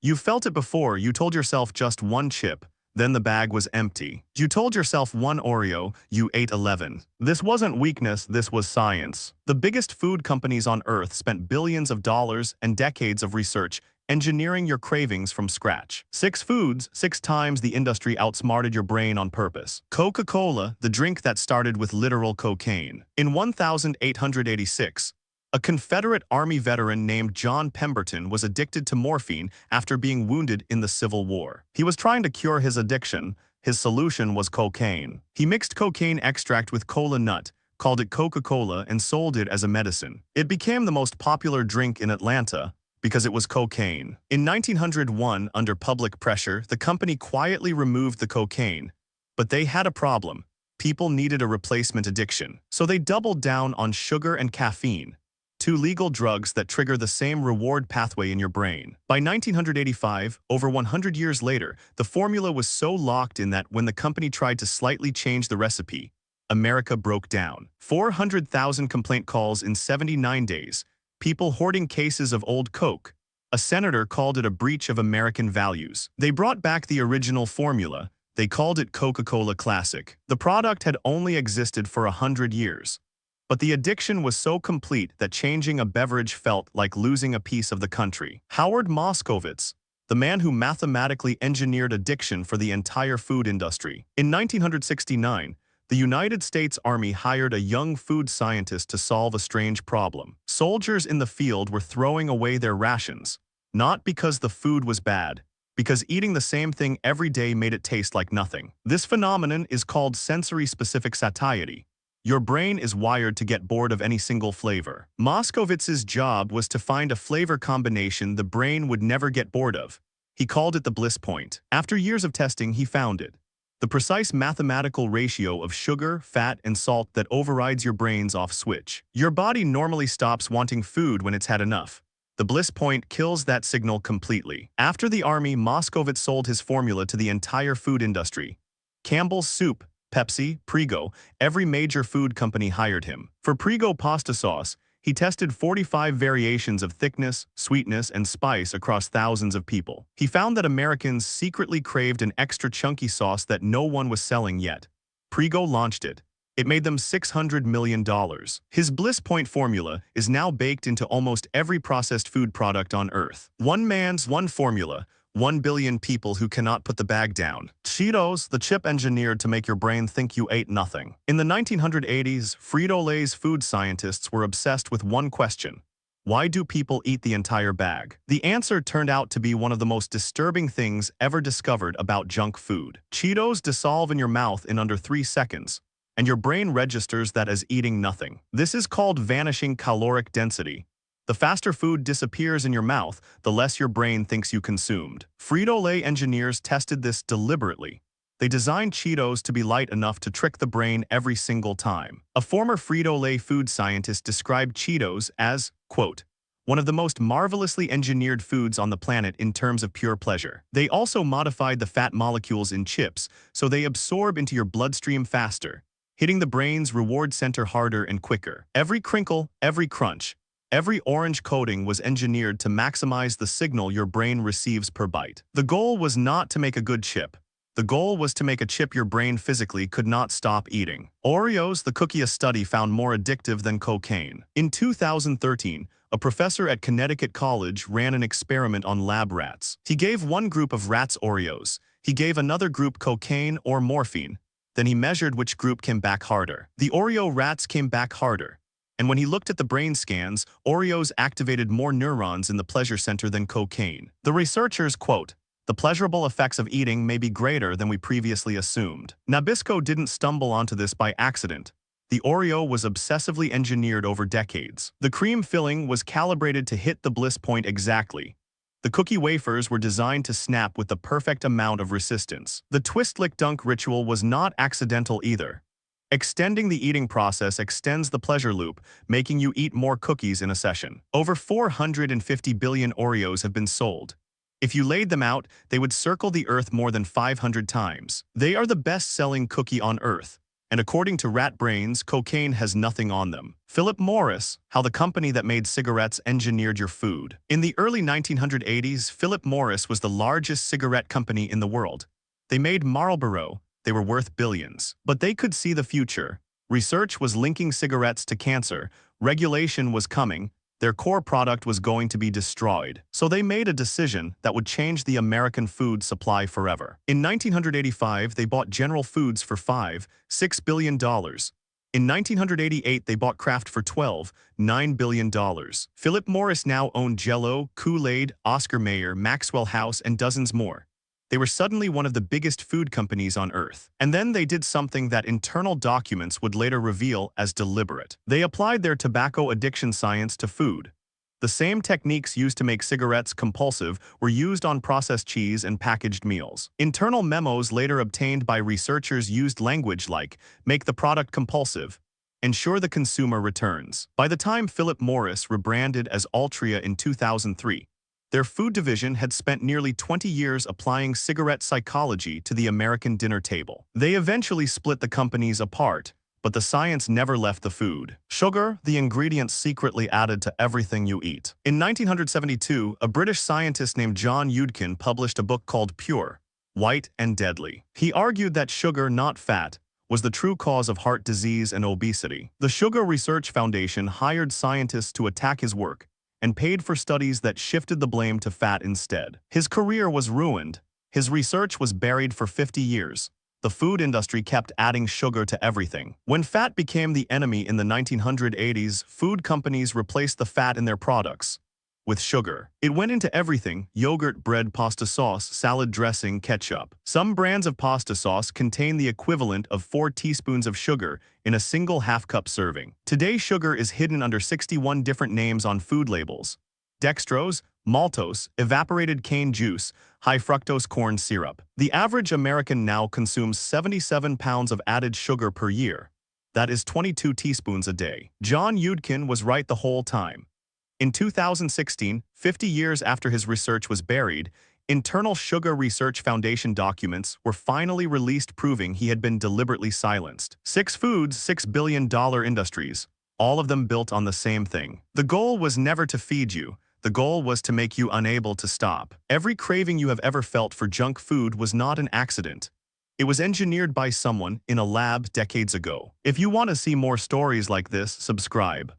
You felt it before. You told yourself just one chip, then the bag was empty. You told yourself one Oreo, you ate 11. This wasn't weakness, this was science. The biggest food companies on Earth spent billions of dollars and decades of research engineering your cravings from scratch. 6 foods, 6 times the industry outsmarted your brain on purpose. Coca-Cola, the drink that started with literal cocaine. In 1886, a Confederate Army veteran named John Pemberton was addicted to morphine after being wounded in the Civil War. He was trying to cure his addiction. His solution was cocaine. He mixed cocaine extract with cola nut, called it Coca-Cola, and sold it as a medicine. It became the most popular drink in Atlanta because it was cocaine. In 1901, under public pressure, the company quietly removed the cocaine, but they had a problem. People needed a replacement addiction, so they doubled down on sugar and caffeine, 2 legal drugs that trigger the same reward pathway in your brain. By 1985, over 100 years later, the formula was so locked in that when the company tried to slightly change the recipe, America broke down. 400,000 complaint calls in 79 days, people hoarding cases of old Coke. A senator called it a breach of American values. They brought back the original formula. They called it Coca-Cola Classic. The product had only existed for 100 years. But the addiction was so complete that changing a beverage felt like losing a piece of the country. Howard Moskowitz, the man who mathematically engineered addiction for the entire food industry. In 1969, the United States Army hired a young food scientist to solve a strange problem. Soldiers in the field were throwing away their rations, not because the food was bad, because eating the same thing every day made it taste like nothing. This phenomenon is called sensory-specific satiety. Your brain is wired to get bored of any single flavor. Moskowitz's job was to find a flavor combination the brain would never get bored of. He called it the bliss point. After years of testing, he found it. The precise mathematical ratio of sugar, fat, and salt that overrides your brain's off switch. Your body normally stops wanting food when it's had enough. The bliss point kills that signal completely. After the army, Moskowitz sold his formula to the entire food industry. Campbell's Soup, Pepsi, Prego, every major food company hired him. For Prego pasta sauce, he tested 45 variations of thickness, sweetness, and spice across thousands of people. He found that Americans secretly craved an extra chunky sauce that no one was selling yet. Prego launched it. It made them $600 million. His Bliss Point formula is now baked into almost every processed food product on Earth. One man's one formula, 1 billion people who cannot put the bag down. Cheetos, the chip engineered to make your brain think you ate nothing. In the 1980s, Frito-Lay's food scientists were obsessed with one question: why do people eat the entire bag? The answer turned out to be one of the most disturbing things ever discovered about junk food. Cheetos dissolve in your mouth in under 3 seconds, and your brain registers that as eating nothing. This is called vanishing caloric density. The faster food disappears in your mouth, the less your brain thinks you consumed. Frito-Lay engineers tested this deliberately. They designed Cheetos to be light enough to trick the brain every single time. A former Frito-Lay food scientist described Cheetos as, quote, one of the most marvelously engineered foods on the planet in terms of pure pleasure. They also modified the fat molecules in chips so they absorb into your bloodstream faster, hitting the brain's reward center harder and quicker. Every crinkle, every crunch, every orange coating was engineered to maximize the signal your brain receives per bite. The goal was not to make a good chip. The goal was to make a chip your brain physically could not stop eating. Oreos, the cookie a study found more addictive than cocaine. In 2013, a professor at Connecticut College ran an experiment on lab rats. He gave one group of rats Oreos. He gave another group cocaine or morphine. Then he measured which group came back harder. The Oreo rats came back harder. And when he looked at the brain scans, Oreos activated more neurons in the pleasure center than cocaine. The researchers, quote, the pleasurable effects of eating may be greater than we previously assumed. Nabisco didn't stumble onto this by accident. The Oreo was obsessively engineered over decades. The cream filling was calibrated to hit the bliss point exactly. The cookie wafers were designed to snap with the perfect amount of resistance. The twist-lick-dunk ritual was not accidental either. Extending the eating process extends the pleasure loop, making you eat more cookies in a session. Over 450 billion Oreos have been sold. If you laid them out, they would circle the Earth more than 500 times. They are the best-selling cookie on Earth. And according to Rat Brains, cocaine has nothing on them. Philip Morris, how the company that made cigarettes engineered your food. In the early 1980s, Philip Morris was the largest cigarette company in the world. They made Marlboro. They were worth billions. But they could see the future. Research was linking cigarettes to cancer. Regulation was coming. Their core product was going to be destroyed. So they made a decision that would change the American food supply forever. In 1985, they bought General Foods for $5.6 billion. In 1988, they bought Kraft for $12.9 billion. Philip Morris now owned Jell-O, Kool-Aid, Oscar Mayer, Maxwell House, and dozens more. They were suddenly one of the biggest food companies on earth. And then they did something that internal documents would later reveal as deliberate. They applied their tobacco addiction science to food. The same techniques used to make cigarettes compulsive were used on processed cheese and packaged meals. Internal memos later obtained by researchers used language like, make the product compulsive, ensure the consumer returns. By the time Philip Morris rebranded as Altria in 2003, their food division had spent nearly 20 years applying cigarette psychology to the American dinner table. They eventually split the companies apart, but the science never left the food. Sugar, the ingredient secretly added to everything you eat. In 1972, a British scientist named John Yudkin published a book called Pure, White and Deadly. He argued that sugar, not fat, was the true cause of heart disease and obesity. The Sugar Research Foundation hired scientists to attack his work, and paid for studies that shifted the blame to fat instead. His career was ruined. His research was buried for 50 years. The food industry kept adding sugar to everything. When fat became the enemy in the 1980s, food companies replaced the fat in their products with sugar. It went into everything: yogurt, bread, pasta sauce, salad dressing, ketchup. Some brands of pasta sauce contain the equivalent of 4 teaspoons of sugar in a single half-cup serving. Today, sugar is hidden under 61 different names on food labels: dextrose, maltose, evaporated cane juice, high fructose corn syrup. The average American now consumes 77 pounds of added sugar per year. That is 22 teaspoons a day. John Yudkin was right the whole time. In 2016, 50 years after his research was buried, internal Sugar Research Foundation documents were finally released proving he had been deliberately silenced. 6 foods, $6 billion industries, all of them built on the same thing. The goal was never to feed you. The goal was to make you unable to stop. Every craving you have ever felt for junk food was not an accident. It was engineered by someone in a lab decades ago. If you want to see more stories like this, subscribe.